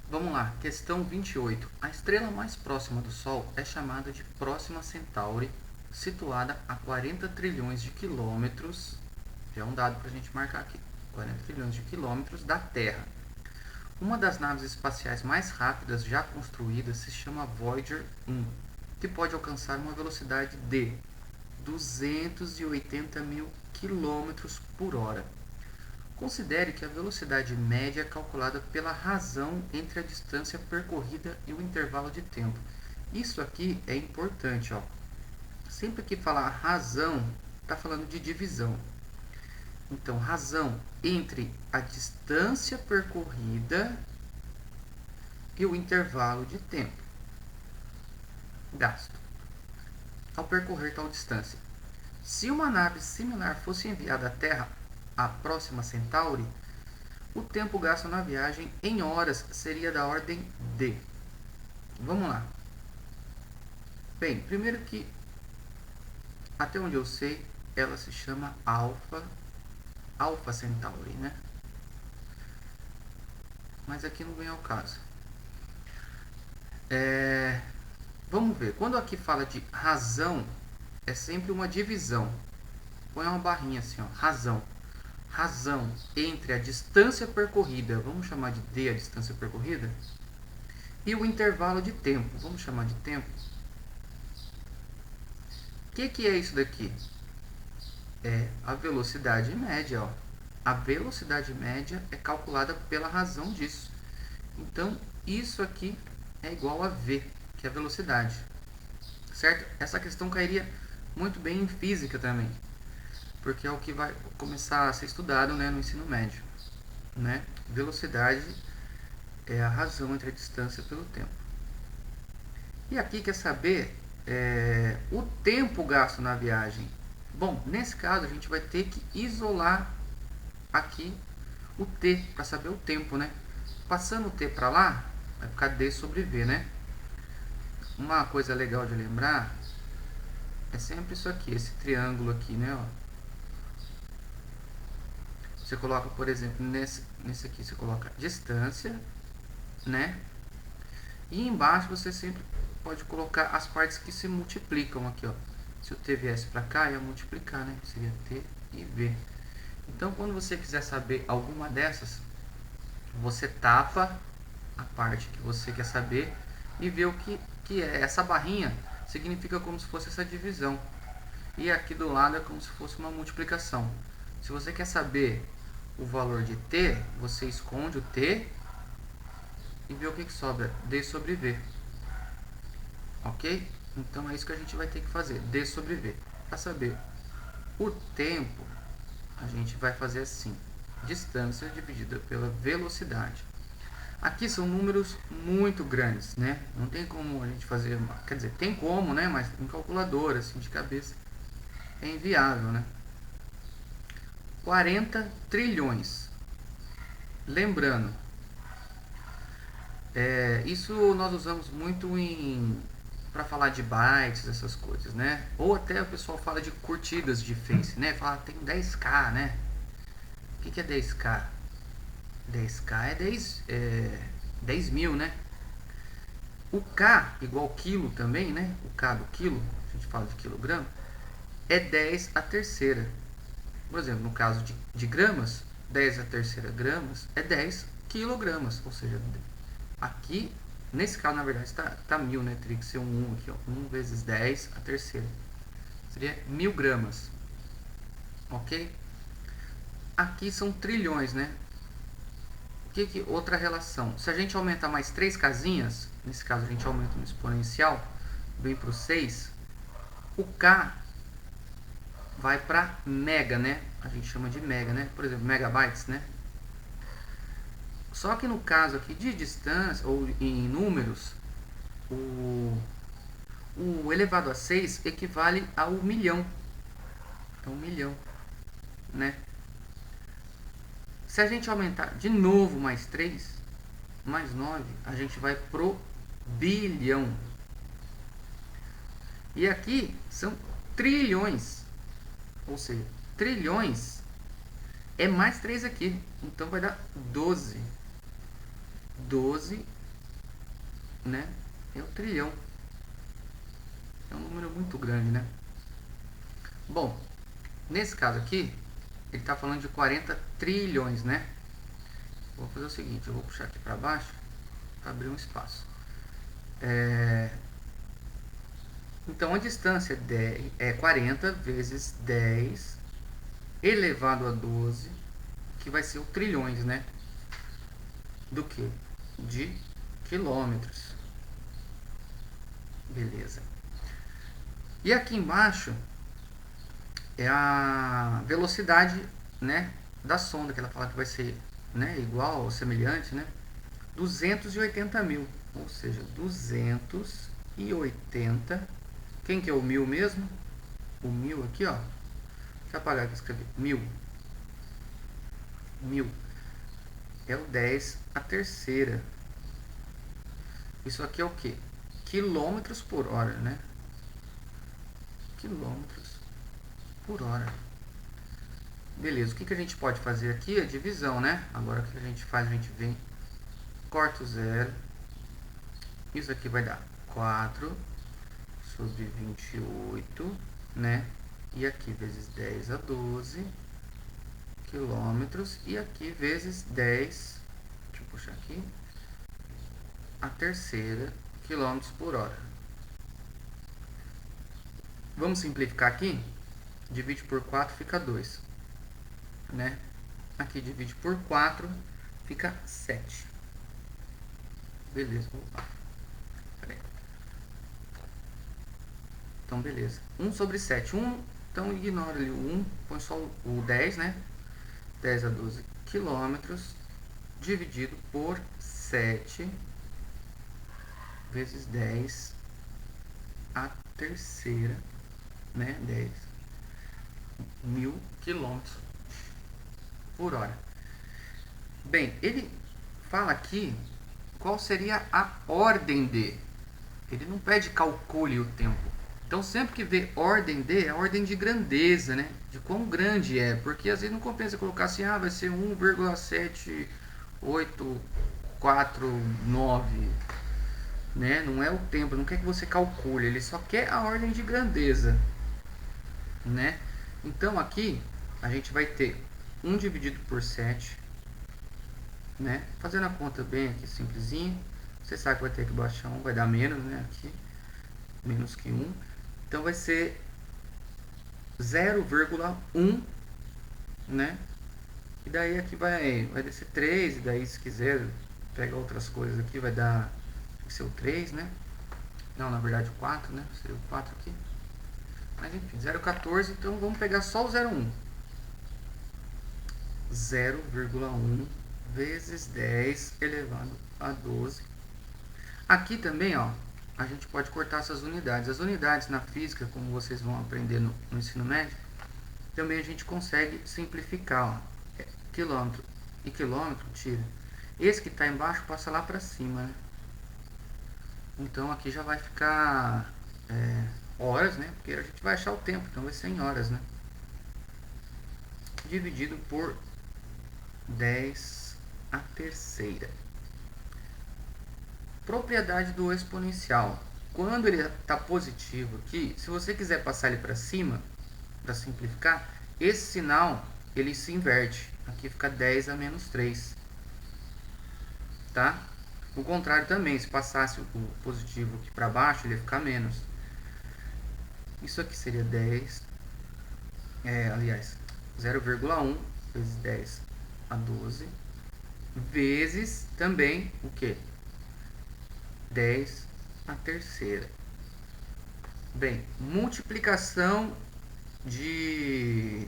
Vamos lá, questão 28. A estrela mais próxima do Sol é chamada de Próxima Centauri, situada a 40 trilhões de quilômetros, já é um dado para a gente marcar aqui, 40 trilhões de quilômetros da Terra. Uma das naves espaciais mais rápidas já construídas se chama Voyager 1, que pode alcançar uma velocidade de 280 mil quilômetros por hora. Considere que a velocidade média é calculada pela razão entre a distância percorrida e o intervalo de tempo. Isso aqui é importante, ó. Sempre que falar razão, está falando de divisão. Então, razão entre a distância percorrida e o intervalo de tempo gasto ao percorrer tal distância. Se uma nave similar fosse enviada à Terra, a Próxima Centauri, o tempo gasto na viagem em horas seria da ordem de... Vamos lá. Bem, primeiro que, até onde eu sei, ela se chama Alpha Centauri, né? Mas aqui não vem ao caso. Vamos ver. Quando aqui fala de razão, é sempre uma divisão. Põe uma barrinha assim, ó. Razão. Razão entre a distância percorrida, vamos chamar de D a distância percorrida, e o intervalo de tempo, vamos chamar de tempo. O que é isso daqui? É a velocidade média, ó. A velocidade média é calculada pela razão disso. Então, isso aqui é igual a V, que é a velocidade. Certo? Essa questão cairia muito bem em física também, porque é o que vai começar a ser estudado, né, no ensino médio. Né? Velocidade é a razão entre a distância pelo tempo. E aqui quer saber o tempo gasto na viagem. Bom, nesse caso a gente vai ter que isolar aqui o T para saber o tempo, né? Passando o T para lá, vai ficar D sobre V, né? Uma coisa legal de lembrar é sempre isso aqui, esse triângulo aqui, né? Ó. Você coloca, por exemplo, nesse aqui você coloca distância, né? E embaixo você sempre pode colocar as partes que se multiplicam aqui, ó. Se o T viesse para cá, ia multiplicar, né? Seria T e V. Então, quando você quiser saber alguma dessas, você tapa a parte que você quer saber e vê o que é. Essa barrinha significa como se fosse essa divisão. E aqui do lado é como se fosse uma multiplicação. Se você quer saber o valor de T, você esconde o T e vê o que sobra. D sobre V. Ok? Então é isso que a gente vai ter que fazer. D sobre V. Para saber o tempo, a gente vai fazer assim. Distância dividida pela velocidade. Aqui são números muito grandes, né? Não tem como a gente fazer... Quer dizer, tem como, né? Mas em calculadora, assim, de cabeça, é inviável, né? 40 trilhões. Lembrando, isso nós usamos muito para falar de bytes, essas coisas, né? Ou até o pessoal fala de curtidas de Face, né? Fala, tem 10k, né? O que é 10k? 10k é 10 mil, né? O K igual quilo também, né? O K do quilo, a gente fala de quilograma, é 10 a terceira. Por exemplo, no caso de gramas, 10 a terceira gramas é 10 quilogramas. Ou seja, aqui, nesse caso, na verdade, está 1000, né? Teria que ser um 1 aqui, ó. 1 vezes 10 a terceira. Seria 1000 gramas. Ok? Aqui são trilhões, né? Que outra relação? Se a gente aumentar mais 3 casinhas, nesse caso a gente aumenta no exponencial, vem para o 6, o K vai para mega, né? A gente chama de mega, né? Por exemplo, megabytes, né? Só que no caso aqui de distância, ou em números, o elevado a 6 equivale a 1 milhão. É 1 milhão, né? Se a gente aumentar de novo mais 3, mais 9, a gente vai pro bilhão. E aqui são trilhões. Ou seja, trilhões é mais 3 aqui. Então vai dar 12. 12 né? É um trilhão. É um número muito grande, né? Bom, nesse caso aqui, ele está falando de 40 trilhões, né? Vou fazer o seguinte, eu vou puxar aqui para baixo para abrir um espaço. Então a distância é 40 vezes 10 elevado a 12, que vai ser o trilhões, né? Do que? De quilômetros. Beleza. E aqui embaixo é a velocidade, né, da sonda, que ela fala que vai ser, né, igual ou semelhante, né? 280 mil, ou seja, 280. Quem que é o mil mesmo? O mil aqui, ó. Deixa eu apagar aqui, escrever. Mil. Mil. É o 10 a terceira. Isso aqui é o que? Quilômetros por hora, né? Quilômetros por hora. Beleza, o que a gente pode fazer aqui é divisão, né? Agora o que a gente faz? A gente vem, corta o zero. Isso aqui vai dar 4 sobre 28, né? E aqui vezes 10 a 12 quilômetros. E aqui vezes 10, deixa eu puxar aqui, a terceira, quilômetros por hora. Vamos simplificar aqui? Divide por 4, fica 2, né? Aqui divide por 4, fica 7. Beleza, opa. Peraí. Então, beleza. 1 sobre 7. 1, então ignora ali o 1, põe só o 10, né? 10 a 12 quilômetros, dividido por 7, vezes 10 a terceira, né? 10 mil quilômetros por hora. Bem, ele fala aqui qual seria a ordem de. Ele não pede calcule o tempo. Então sempre que vê ordem de, é ordem de grandeza, né? De quão grande é. Porque às vezes não compensa colocar assim, ah, vai ser 1,7849, né? Não é o tempo, não quer que você calcule, ele só quer a ordem de grandeza, né? Então aqui a gente vai ter 1 dividido por 7, né? Fazendo a conta bem aqui simplesinho, você sabe que vai ter que baixar 1, vai dar menos, né? Aqui, menos que 1. Então vai ser 0,1, né? E daí aqui vai descer 3, e daí se quiser pega outras coisas aqui, vai dar ser o 3, né? Não, na verdade o 4, né? Seria o 4 aqui. Mas enfim, 0,14, então vamos pegar só o 0,1. 0,1 vezes 10 elevado a 12. Aqui também, ó, a gente pode cortar essas unidades. As unidades na física, como vocês vão aprender no ensino médio, também a gente consegue simplificar, ó. Quilômetro e quilômetro, tira. Esse que está embaixo passa lá para cima, né? Então aqui já vai ficar horas, né? Porque a gente vai achar o tempo, então vai ser em horas, né? Dividido por 10 a terceira. Propriedade do exponencial. Quando ele está positivo aqui, se você quiser passar ele para cima, para simplificar, esse sinal ele se inverte. Aqui fica 10 a menos 3. Tá? O contrário também, se passasse o positivo aqui para baixo, ele ia ficar menos. Isso aqui seria 10, aliás, 0,1 vezes 10 a 12, vezes também o que? 10 a terceira. Bem, multiplicação de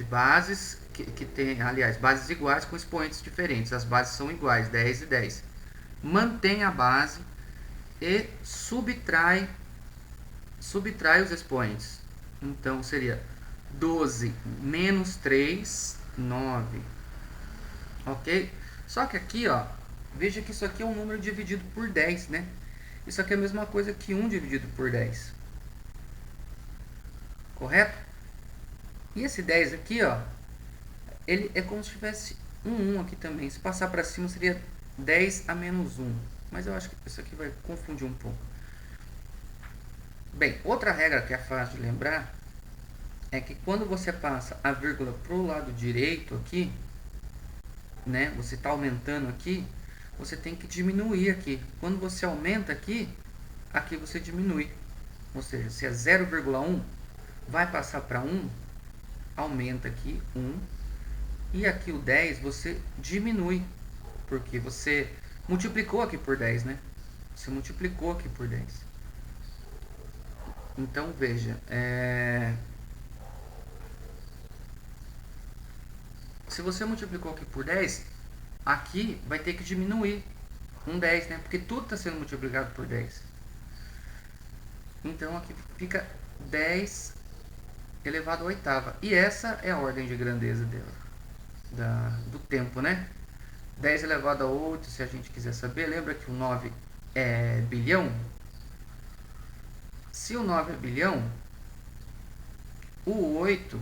bases que tem, aliás, bases iguais com expoentes diferentes. As bases são iguais, 10 e 10. Mantém a base e subtrai os expoentes. Então seria 12 menos 3, 9. Ok? Só que aqui, ó, veja que isso aqui é um número dividido por 10, né? Isso aqui é a mesma coisa que 1 dividido por 10. Correto? E esse 10 aqui, ó, ele é como se tivesse um 1 aqui também. Se passar para cima seria 10 a menos 1. Mas eu acho que isso aqui vai confundir um pouco. Bem, outra regra que é fácil de lembrar é que quando você passa a vírgula para o lado direito aqui, né, você está aumentando aqui, você tem que diminuir aqui. Quando você aumenta aqui, aqui você diminui. Ou seja, se é 0,1, vai passar para 1, aumenta aqui 1. E aqui o 10 você diminui, porque você multiplicou aqui por 10, né? Você multiplicou aqui por 10. Então, veja, se você multiplicou aqui por 10, aqui vai ter que diminuir um 10, né? Porque tudo está sendo multiplicado por 10. Então, aqui fica 10 elevado à oitava. E essa é a ordem de grandeza dela, do tempo, né? 10 elevado a 8, se a gente quiser saber. Lembra que o 9 é bilhão? Se o 9 é bilhão, o 8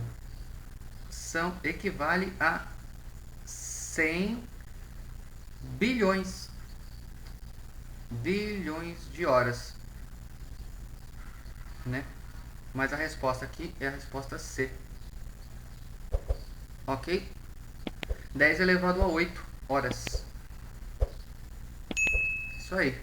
equivale a 100 bilhões. Bilhões de horas, né? Mas a resposta aqui é a resposta C. Ok? 10 elevado a 8 horas. Isso aí.